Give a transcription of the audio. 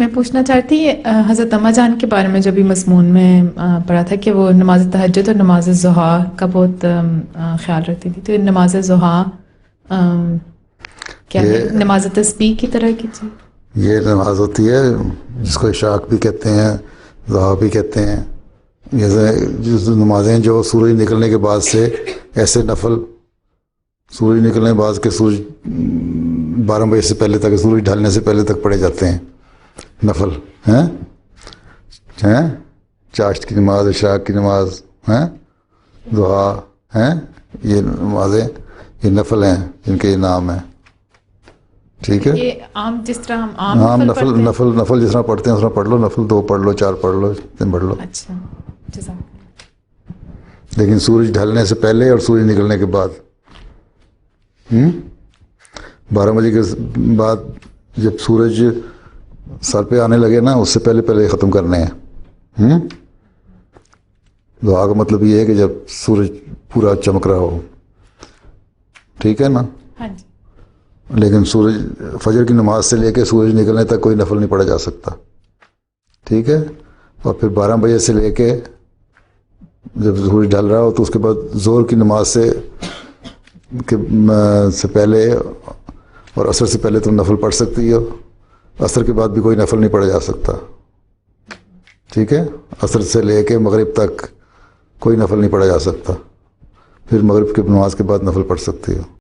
میں پوچھنا چاہتی حضرت اماں جان کے بارے میں جو بھی مضمون میں پڑھا تھا کہ وہ نماز تہجد اور نماز ضحیٰ کا بہت خیال رکھتی تھی، تو نماز ضحیٰ کیا ہے؟ نماز تسبیح کی طرح کی چیز؟ یہ نماز ہوتی ہے جس کو اشراق بھی کہتے ہیں، ضحیٰ بھی کہتے ہیں. یہ نمازیں جو سورج نکلنے کے بعد سے ایسے نفل، سورج نکلنے کے بعد کے سورج 12 بجے سے پہلے تک، سورج ڈھلنے سے پہلے تک پڑھے جاتے ہیں نفل ہیں. چاشت کی نماز، اشراق کی نماز ہیں، ضحیٰ ہیں، یہ نمازیں یہ نفل ہیں جن کے یہ نام ہیں. ٹھیک ہے، یہ عام جس طرح ہم عام نفل نفل جس طرح پڑھتے ہیں اس طرح پڑھ لو، نفل 2 پڑھ لو، 4 پڑھ لو، 3 پڑھ لو. اچھا، جزاک اللہ. لیکن سورج ڈھلنے سے پہلے اور سورج نکلنے کے بعد 12 بجے کے بعد جب سورج سر پہ آنے لگے نا، اس سے پہلے پہلے ختم کرنے ہیں. دعا کا مطلب یہ ہے کہ جب سورج پورا چمک رہا ہو. ٹھیک ہے نا؟ ہاں جی. لیکن سورج فجر کی نماز سے لے کے سورج نکلنے تک کوئی نفل نہیں پڑھا جا سکتا. ٹھیک ہے، اور پھر 12 بجے سے لے کے جب سورج ڈھل رہا ہو تو اس کے بعد ظہر کی نماز سے پہلے اور عصر سے پہلے تم نفل پڑھ سکتی ہو. عصر کے بعد بھی کوئی نفل نہیں پڑھا جا سکتا. ٹھیک ہے، عصر سے لے کے مغرب تک کوئی نفل نہیں پڑھا جا سکتا. پھر مغرب کی نماز کے بعد نفل پڑھ سکتی ہو.